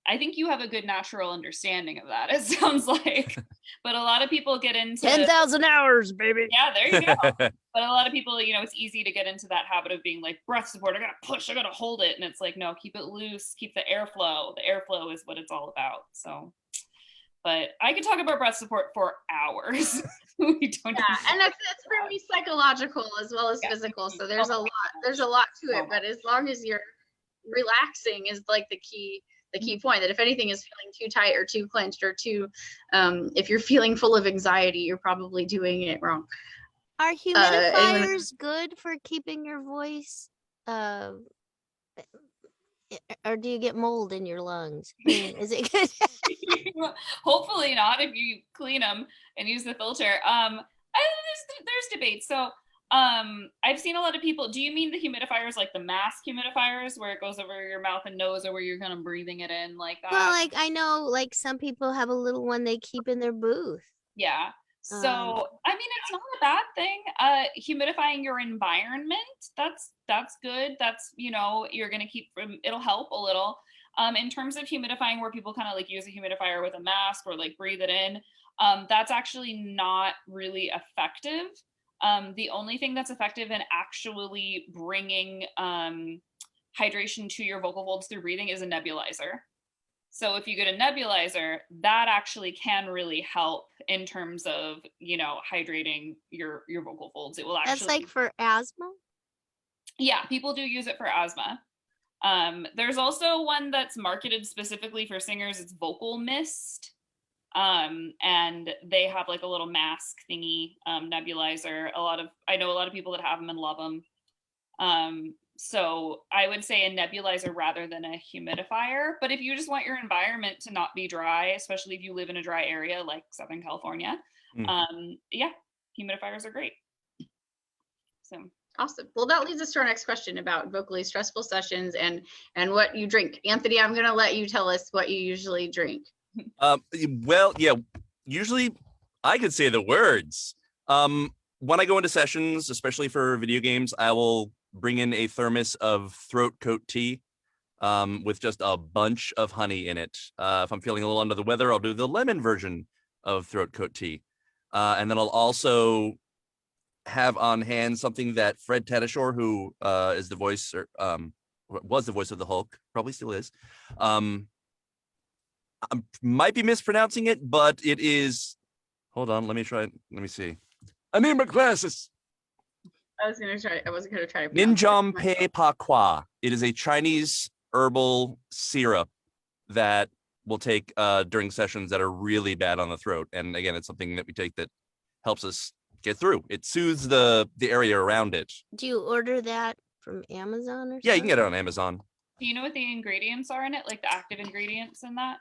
I think you have a good natural understanding of that, it sounds like. But a lot of people get into 10,000 hours, baby. Yeah, there you go. But a lot of people, you know, it's easy to get into that habit of being like, breath support, I gotta push, I gotta hold it. And it's like, no, keep it loose, keep the airflow. The airflow is what it's all about. So, but I could talk about breath support for hours. We don't. Yeah, and that's for me psychological as well as physical. So there's a lot to it. But as long as you're relaxing is like the key point. That if anything is feeling too tight or too clenched or too, if you're feeling full of anxiety, you're probably doing it wrong. Are humidifiers good for keeping your voice? Or do you get mold in your lungs? I mean, is it good? Hopefully not, if you clean them and use the filter. There's debate. So I've seen a lot of people. Do you mean the humidifiers, like the mask humidifiers, where it goes over your mouth and nose, or where you're kind of breathing it in like that? Well, like I know, like some people have a little one they keep in their booth. Yeah. So I mean, it's not a bad thing. Humidifying your environment, that's good. That's, you know, you're gonna it'll help a little. In terms of humidifying, where people kind of like use a humidifier with a mask or like breathe it in, that's actually not really effective. The only thing that's effective in actually bringing hydration to your vocal folds through breathing is a nebulizer. So if you get a nebulizer, that actually can really help in terms of, you know, hydrating your vocal folds. It will actually. That's like for asthma? Yeah, people do use it for asthma. There's also one that's marketed specifically for singers. It's Vocal Mist. And they have like a little mask thingy, nebulizer. I know a lot of people that have them and love them. So I would say a nebulizer rather than a humidifier. But if you just want your environment to not be dry, especially if you live in a dry area like Southern California, yeah, humidifiers are great. So awesome. Well, that leads us to our next question about vocally stressful sessions and what you drink. Anthony, I'm going to let you tell us what you usually drink. Well, yeah, usually I could say the words. When I go into sessions, especially for video games, I will bring in a thermos of throat coat tea with just a bunch of honey in it. If I'm feeling a little under the weather, I'll do the lemon version of throat coat tea. And then I'll also have on hand something that Fred Tatasciore, who is the voice, or was the voice of the Hulk, probably still is. I might be mispronouncing it, but it is. Hold on, let me try it. Let me see. I need my glasses. I wasn't gonna try to pronounce Ninjam it Pe Pa Kwa. It is a Chinese herbal syrup that we'll take during sessions that are really bad on the throat. And again, it's something that we take that helps us get through. It soothes the area around it. Do you order that from Amazon or something? Yeah, you can get it on Amazon. Do you know what the ingredients are in it? Like the active ingredients in that?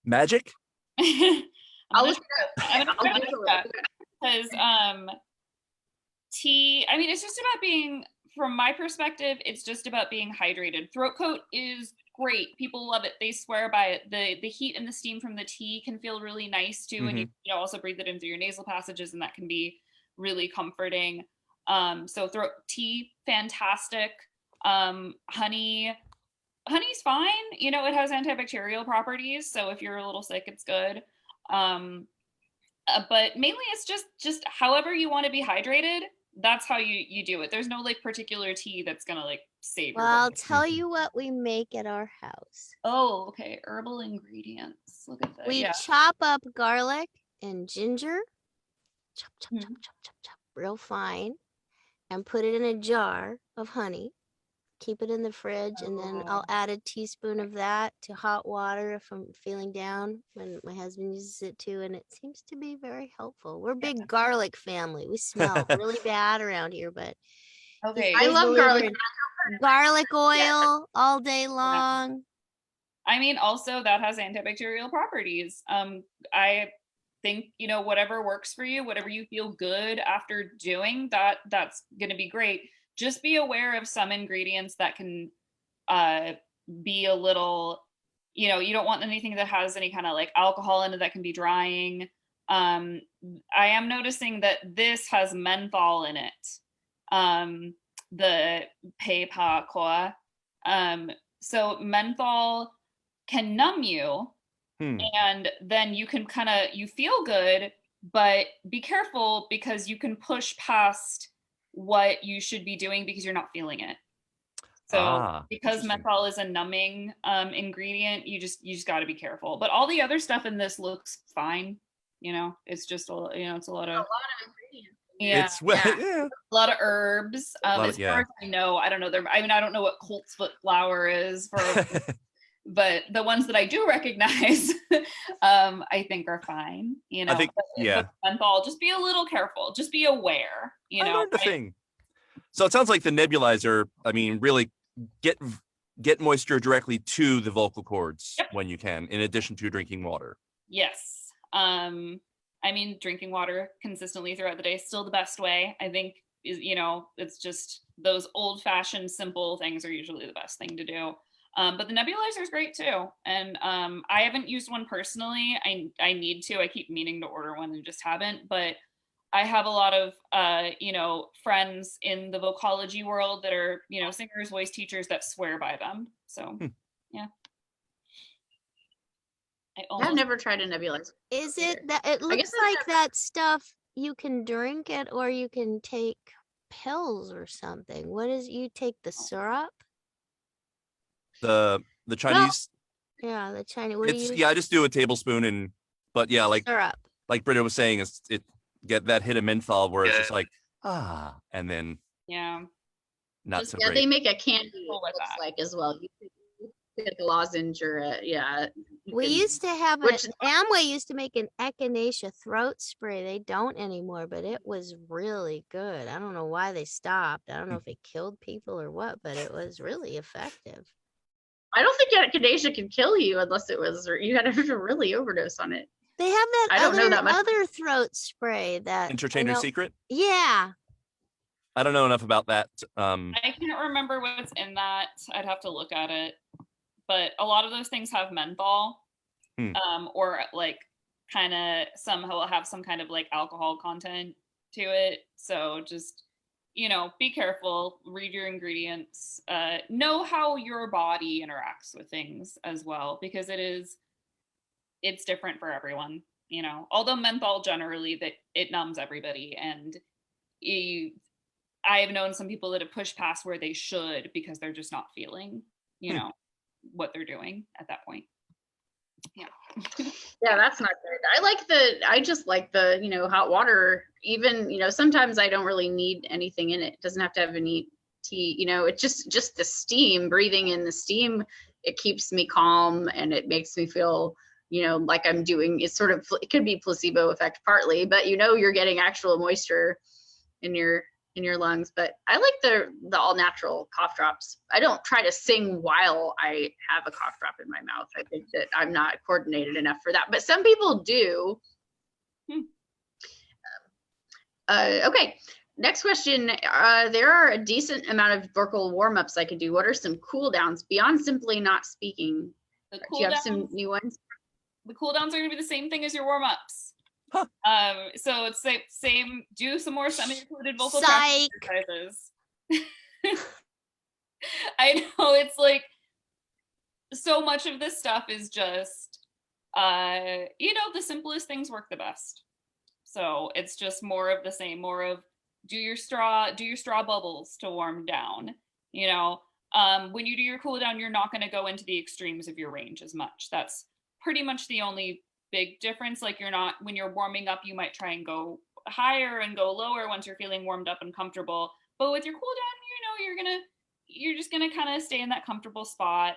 Magic? I'll look it up. I'm gonna I'll look Google it up. it. Because tea, I mean, it's just about being, from my perspective, it's just about being hydrated. Throat coat is great. People love it. They swear by it. The heat and the steam from the tea can feel really nice too. And you also breathe it in through your nasal passages, and that can be really comforting. So throat tea, fantastic. Honey's fine. You know, it has antibacterial properties. So if you're a little sick, it's good. But mainly it's just however you want to be hydrated, that's how you do it. There's no like particular tea that's gonna like save Well, your I'll body. tell you what we make at our house. Oh, okay. Herbal ingredients. Look at that. We Yeah. chop up garlic and ginger, chop, chop, Mhm. chop, chop, chop, chop, real fine, and put it in a jar of honey. Keep it in the fridge, and then I'll add a teaspoon of that to hot water if I'm feeling down. When my husband uses it too, and it seems to be very helpful. We're a big garlic family. We smell really bad around here, but Okay. I love garlic. garlic oil all day long. I mean, also that has antibacterial properties. I think, you know, whatever works for you, whatever you feel good after doing that, that's going to be great. Just be aware of some ingredients that can be a little, you know, you don't want anything that has any kind of like alcohol in it that can be drying. I am noticing that this has menthol in it. The Pei Pa Kwa. So menthol can numb you, and then you can you feel good, but be careful because you can push past what you should be doing because you're not feeling it. So because menthol is a numbing ingredient, you just got to be careful. But all the other stuff in this looks fine. You know, it's just it's a lot of ingredients. Yeah, It's a lot of herbs. As far as I know, I don't know. I mean, I don't know what coltsfoot flower is for, but the ones that I do recognize, I think are fine. You know, I think, but menthol, just be a little careful. Just be aware. You know, I learned a thing. So it sounds like the nebulizer, I mean, really get moisture directly to the vocal cords when you can, in addition to drinking water. Yes. I mean, drinking water consistently throughout the day is still the best way. I think it's just those old-fashioned simple things are usually the best thing to do. But the nebulizer is great too. And I haven't used one personally. I need to. I keep meaning to order one and just haven't. But I have a lot of friends in the vocology world that are singers, voice teachers that swear by them. So yeah. I've never tried a nebulizer. Is it that it looks like that stuff you can drink it or you can take pills or something? What is you take the syrup? The Chinese. Yeah, the Chinese. I just do a tablespoon but like syrup. Like Britta was saying, it get that hit of menthol where it's just like and then not so great. They make a candy. It looks like as well. You could get the lozenge or we used to have Amway used to make an echinacea throat spray. They don't anymore, but it was really good. I don't know why they stopped. I don't know if it killed people or what, but it was really effective. I don't think echinacea can kill you unless you had to really overdose on it. They have that I don't know that much. other throat spray that Entertainer's Secret? Yeah. I don't know enough about that. I can't remember what's in that. I'd have to look at it. But a lot of those things have menthol, or like kind of somehow will have some kind of like alcohol content to it. So just, you know, be careful, read your ingredients, know how your body interacts with things as well, because it's different for everyone, you know, although menthol generally that it numbs everybody. And I have known some people that have pushed past where they should because they're just not feeling, you know, what they're doing at that point. Yeah. Yeah, that's not good. I just like the, you know, hot water. Even, you know, sometimes I don't really need anything in it. It doesn't have to have any tea, you know, it's just the steam, breathing in the steam. It keeps me calm and it makes me feel, you know, like I'm doing, it's sort of, it could be placebo effect partly, but you know, you're getting actual moisture in your lungs. But I like the all natural cough drops. I don't try to sing while I have a cough drop in my mouth. I think that I'm not coordinated enough for that, but some people do. Okay, next question. There are a decent amount of vocal warm-ups I could do. What are some cool downs beyond simply not speaking? The Do cool you have downs, some new ones? the cool downs are going to be the same thing as your warm-ups. Huh. So it's the same, do some more semi-occluded vocal Psych. practice exercises. I know, it's like so much of this stuff is just you know, the simplest things work the best. So it's just more of the same, more of do your straw bubbles to warm down. You know, when you do your cool down, you're not going to go into the extremes of your range as much. That's pretty much the only big difference. Like you're not, when you're warming up, you might try and go higher and go lower once you're feeling warmed up and comfortable. But with your cool down, you know, you're just gonna kind of stay in that comfortable spot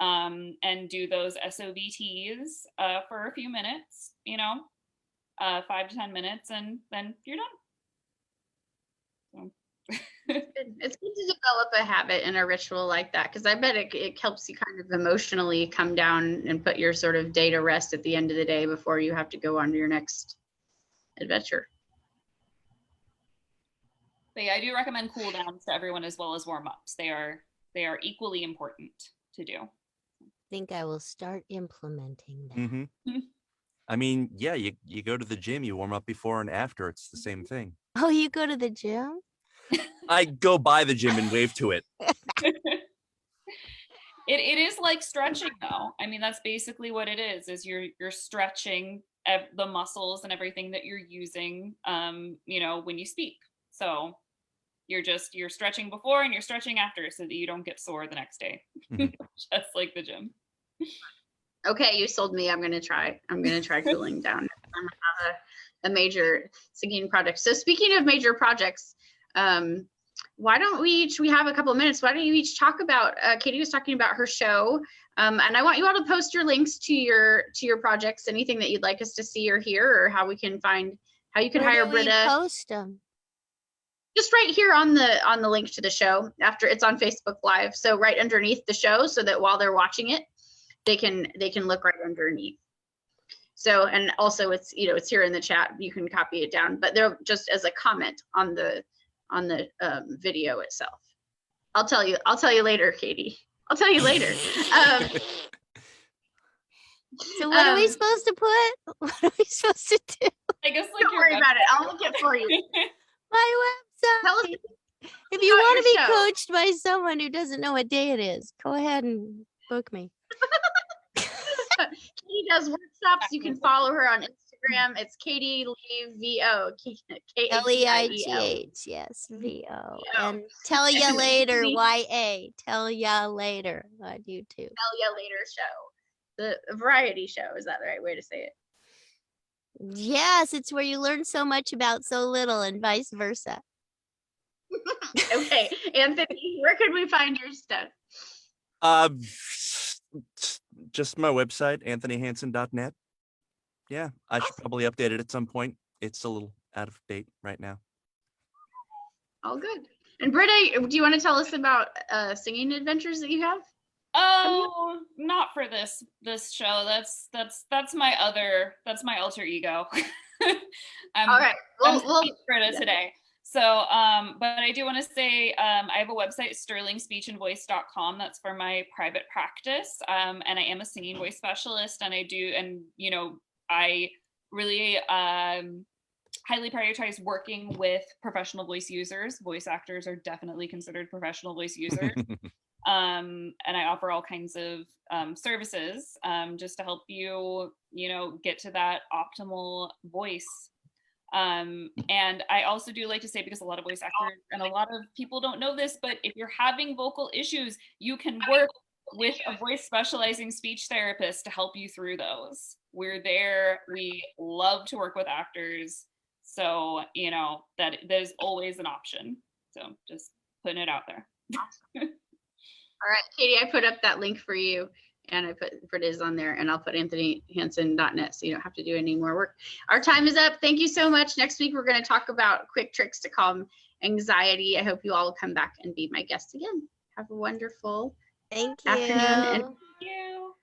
and do those SOVTs for a few minutes, you know, 5 to 10 minutes, and then you're done. So. It's good to develop a habit and a ritual like that, because I bet it helps you kind of emotionally come down and put your sort of day to rest at the end of the day before you have to go on to your next adventure. But yeah, I do recommend cool downs to everyone as well as warm ups. They are equally important to do. I think I will start implementing that. Mm-hmm. I mean, yeah, you go to the gym, you warm up before and after. It's the same thing. Oh, you go to the gym? I go by the gym and wave to it. It is like stretching though. I mean, that's basically what it is you're stretching the muscles and everything that you're using, you know, when you speak. So you're stretching before and you're stretching after so that you don't get sore the next day. Mm-hmm. Just like the gym. Okay, you sold me. I'm gonna try cooling down. I'm gonna have a major singing project. So speaking of major projects, why don't we have a couple of minutes, why don't you each talk about, Katie was talking about her show, and I want you all to post your links to your projects, anything that you'd like us to see or hear, or how you can hire Britta. Post them? Just right here on the link to the show. After it's on Facebook Live, so right underneath the show, so that while they're watching it, they can look right underneath. So, and also it's, you know, it's here in the chat. You can copy it down, but they're just as a comment on the video itself. I'll tell you later, Katie. I'll tell you later. So what are we supposed to put? What are we supposed to do? I guess like don't worry about it. I'll look it for you. My website. If you want to be coached by someone who doesn't know what day it is, go ahead and book me. Katie does workshops. You can follow her on Instagram. It's Katie Leigh VO. Leigh, yes, VO. And Tell Ya Later, YA. Tell Ya Later on YouTube. Tell Ya Later show. The variety show. Is that the right way to say it? Yes, it's where you learn so much about so little and vice versa. Okay, Anthony, where could we find your stuff? Just my website, anthonyhansen.net. Yeah, I should probably update it at some point. It's a little out of date right now. All good. And Britta, do you want to tell us about singing adventures that you have? Oh, not for this show. That's my alter ego. All right. We'll Britta today. So, but I do want to say I have a website, sterlingspeechandvoice.com. That's for my private practice. And I am a singing voice specialist, and you know, I really highly prioritize working with professional voice users. Voice actors are definitely considered professional voice users. And I offer all kinds of services just to help you, get to that optimal voice. And I also do like to say, because a lot of voice actors and a lot of people don't know this, but if you're having vocal issues, you can work with a voice specializing speech therapist to help you through those. We're there. We love to work with actors. So, that there's always an option. So just putting it out there. All right, Katie, I put up that link for you, and I put Britta's on there, and I'll put AnthonyHansen.net so you don't have to do any more work. Our time is up. Thank you so much. Next week, we're going to talk about quick tricks to calm anxiety. I hope you all will come back and be my guest again. Have a wonderful Thank you. afternoon. And Thank you.